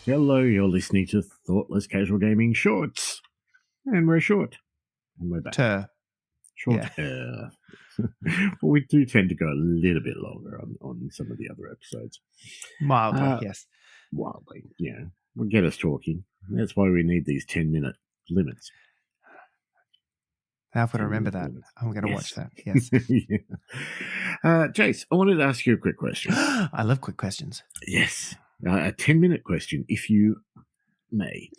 Hello, you're listening to Thoughtless Casual Gaming Shorts. And we're short. And we're back. Short. Yeah. Well, we do tend to go a little bit longer on some of the other episodes. Mildly, yes. Wildly, yeah. Will get us talking. That's why we need these 10-minute limits. I've got to remember that. I'm going to watch that. Yes. Yeah. Jace, I wanted to ask you a quick question. I love quick questions. Yes. A 10-minute question, if you may.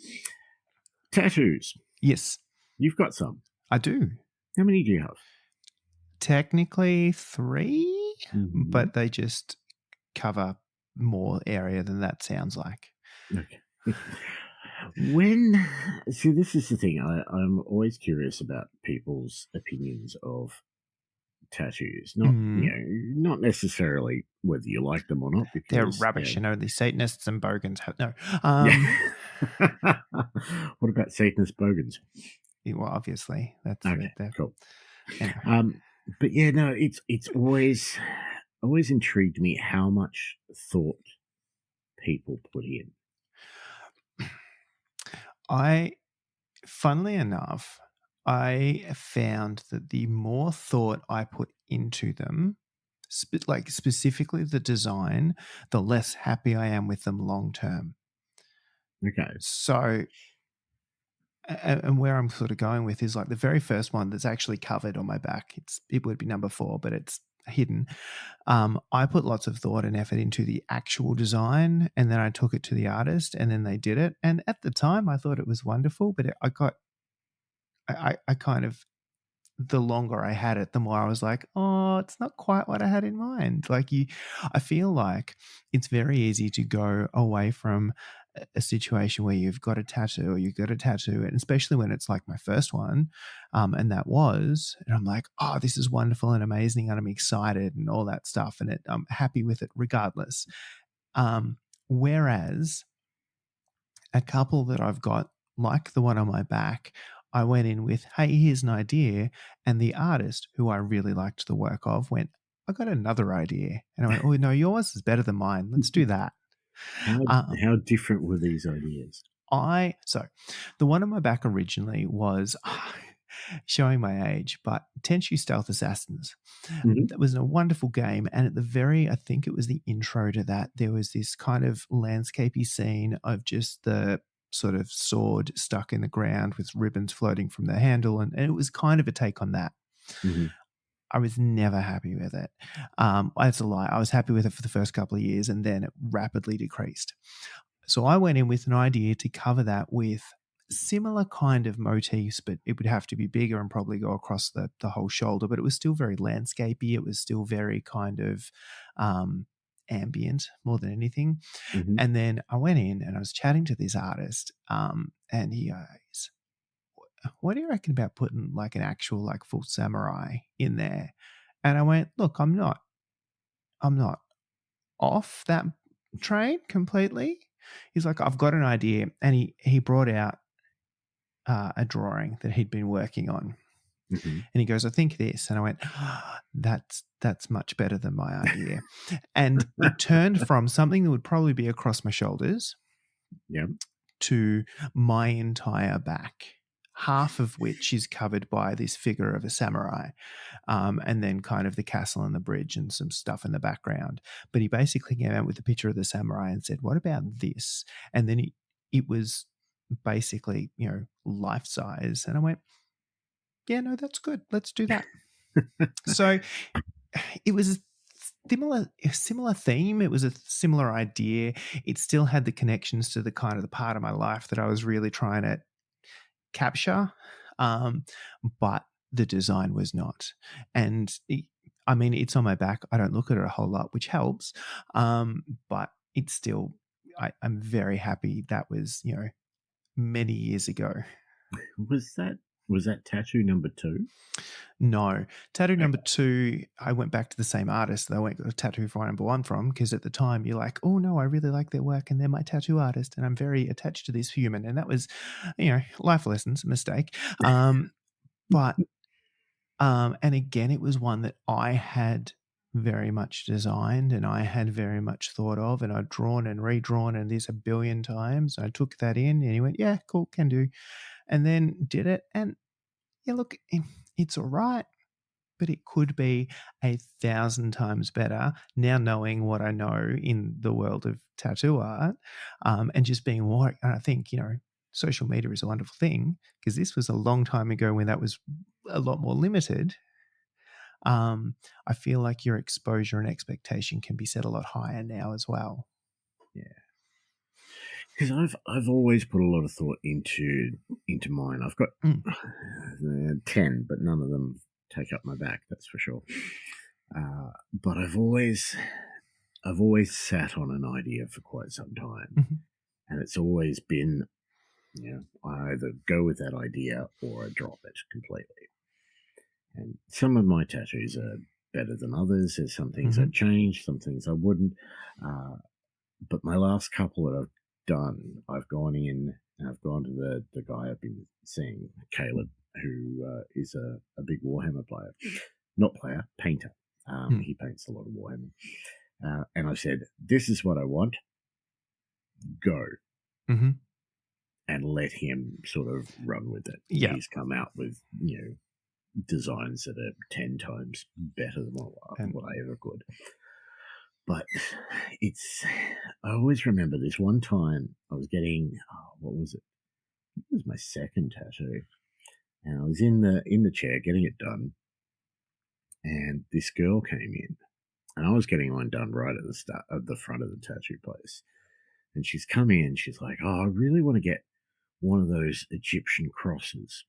Tattoos. Yes. You've got some. I do. How many do you have? Technically 3, but they just cover more area than that sounds like. Okay. See, this is the thing. I'm always curious about people's opinions of tattoos. Not necessarily whether you like them or not. Because they're rubbish, and only Satanists and bogans have no. What about Satanist bogans? Well, obviously, that's okay. Cool. Anyway. But yeah, no, it's always intrigued me how much thought people put in. Funnily enough, I found that the more thought I put into them, like specifically the design, the less happy I am with them long term. Okay. So, and where I'm sort of going with is like the very first one that's actually covered on my back. It would be number 4, but it's hidden. I put lots of thought and effort into the actual design, and then I took it to the artist, and then they did it. And at the time, I thought it was wonderful, but I kind of, the longer I had it, the more I was like, oh, it's not quite what I had in mind. Like I feel like it's very easy to go away from a situation where you've got a tattoo, and especially when it's like my first one, and I'm like, oh, this is wonderful and amazing, and I'm excited and all that stuff, and I'm happy with it regardless. Whereas a couple that I've got, like the one on my back, I went in with, hey, here's an idea, and the artist, who I really liked the work of, went, I got another idea, and I went, oh no, yours is better than mine. Let's do that. How different were these ideas? So the one on my back originally was showing my age, but Tenchu Stealth Assassins. That was a wonderful game, and at I think it was the intro to that, there was this kind of landscapey scene of just the sort of sword stuck in the ground with ribbons floating from the handle, and it was kind of a take on that. I was never happy with it. That's a lie. I was happy with it for the first couple of years, and then it rapidly decreased. So I went in with an idea to cover that with similar kind of motifs, but it would have to be bigger and probably go across the whole shoulder. But it was still very landscapey. It was still very kind of ambient more than anything. And then I went in and I was chatting to this artist, and he goes, what do you reckon about putting like an actual like full samurai in there? And I went, look, I'm not off that train completely. He's like, I've got an idea. And he brought out a drawing that he'd been working on. And he goes, I think this. And I went, that's much better than my idea. And it turned from something that would probably be across my shoulders to my entire back, half of which is covered by this figure of a samurai, and then kind of the castle and the bridge and some stuff in the background. But he basically came out with a picture of the samurai and said, what about this? And then it was basically, life size. And I went, yeah, no, that's good. Let's do that. So it was a similar theme. It was a similar idea. It still had the connections to the kind of the part of my life that I was really trying to capture, but the design was not. And it's on my back. I don't look at it a whole lot, which helps, but it's still, I'm very happy. That was many years ago. Was that tattoo number 2? No. Tattoo number 2, I went back to the same artist that I went to tattoo for number 1 from, because at the time you're like, oh no, I really like their work and they're my tattoo artist and I'm very attached to this human. And that was, life lessons, mistake. And again, it was one that I had very much designed and I had very much thought of, and I'd drawn and redrawn and this a billion times. I took that in and he went, yeah, cool, can do. And then did it. And yeah, look, it's all right, but it could be 1,000 times better now knowing what I know in the world of tattoo art, and just being more. And I think, social media is a wonderful thing because this was a long time ago when that was a lot more limited. I feel like your exposure and expectation can be set a lot higher now as well. Yeah, because I've always put a lot of thought into mine. I've got 10, but none of them take up my back. That's for sure. But I've always sat on an idea for quite some time, and it's always been, I either go with that idea or I drop it completely. And some of my tattoos are better than others. There's some things I'd change, some things I wouldn't. But my last couple that I've done, I've gone in and I've gone to the guy I've been seeing, Caleb, who is a big Warhammer player. Not player, painter. He paints a lot of Warhammer. And I said, this is what I want. Go. And let him sort of run with it. Yeah. He's come out with, designs that are 10 times better than what I ever could. But I always remember this one time I was getting, what was it? It was my second tattoo. And I was in the chair getting it done. And this girl came in. And I was getting one done right at the front of the tattoo place. And she's come in, she's like, oh, I really want to get one of those Egyptian crosses.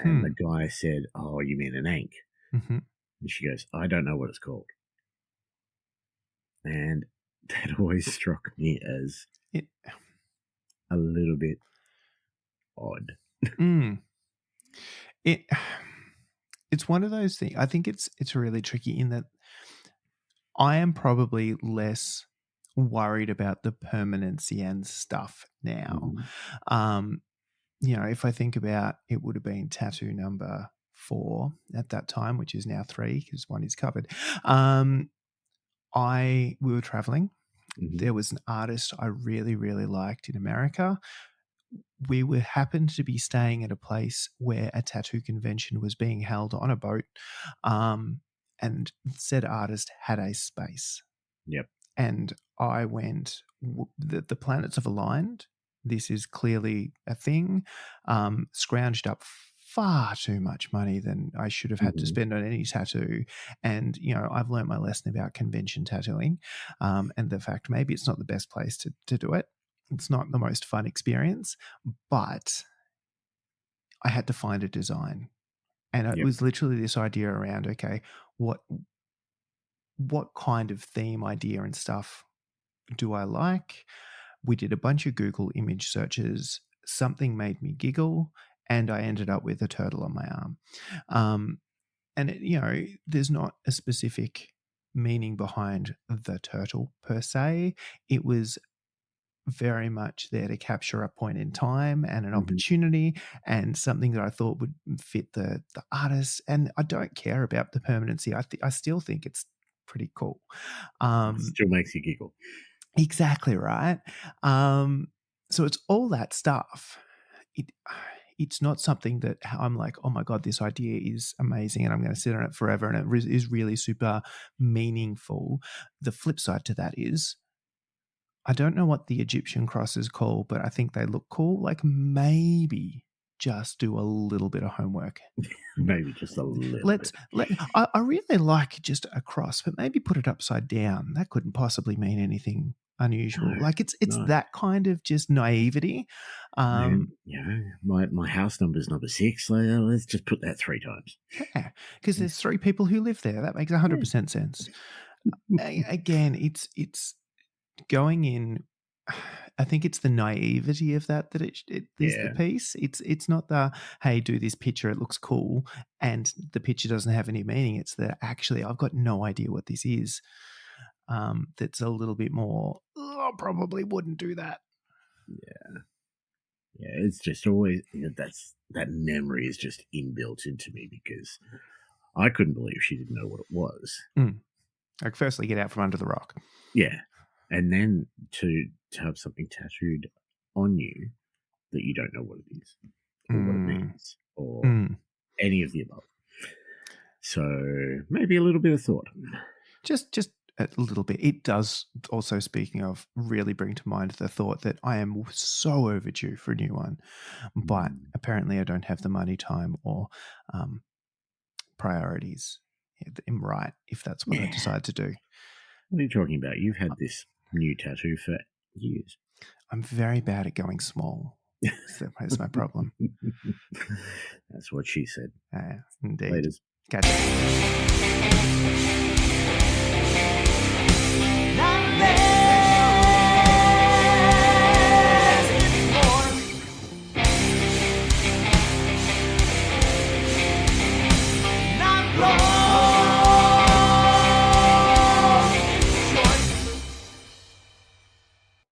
And the guy said, oh, you mean an ankh? And she goes, I don't know what it's called. And that always struck me as a little bit odd. It's one of those things. I think it's really tricky in that I am probably less worried about the permanency and stuff now. If I think about it, would have been tattoo number 4 at that time, which is now 3 because 1 is covered. We were traveling. There was an artist I really, really liked in America. We happened to be staying at a place where a tattoo convention was being held on a boat, and said artist had a space. Yep. And I went, the planets have aligned. This is clearly a thing. Scrounged up far too much money than I should have had to spend on any tattoo. And, I've learned my lesson about convention tattooing, and the fact maybe it's not the best place to do it. It's not the most fun experience, but I had to find a design. And it was literally this idea around, okay, what kind of theme, idea and stuff do I like? We did a bunch of Google image searches. Something made me giggle, and I ended up with a turtle on my arm. And there's not a specific meaning behind the turtle per se. It was very much there to capture a point in time and an opportunity and something that I thought would fit the artist. And I don't care about the permanency. I still think it's pretty cool. It still makes you giggle. Exactly right. So it's all that stuff. It's not something that I'm like, oh my God, this idea is amazing and I'm going to sit on it forever and it is really super meaningful. The flip side to that is, I don't know what the Egyptian cross is called, but I think they look cool. Like maybe just do a little bit of homework. Maybe just a little bit. I really like just a cross, but maybe put it upside down. That couldn't possibly mean anything unusual. No, it's that kind of just naivety. My house number is number 6. Let's just put that 3 times. Yeah, because there's 3 people who live there. That makes 100% sense. Again, it's going in. I think it's the naivety of that it is the piece. It's not the, hey, do this picture, it looks cool, and the picture doesn't have any meaning. It's that actually I've got no idea what this is. That's a little bit more, I probably wouldn't do that. Yeah, it's just always, that memory is just inbuilt into me because I couldn't believe she didn't know what it was. Like, firstly, get out from under the rock. Yeah. And then to have something tattooed on you that you don't know what it is or what it means or any of the above. So maybe a little bit of thought. Just a little bit. It does also, speaking of, really bring to mind the thought that I am so overdue for a new one, but apparently I don't have the money, time, or priorities right if that's what I decide to do. What are you talking about? You've had this new tattoo for years. I'm very bad at going small. That's my problem. That's what she said. Indeed. Later. Catch you.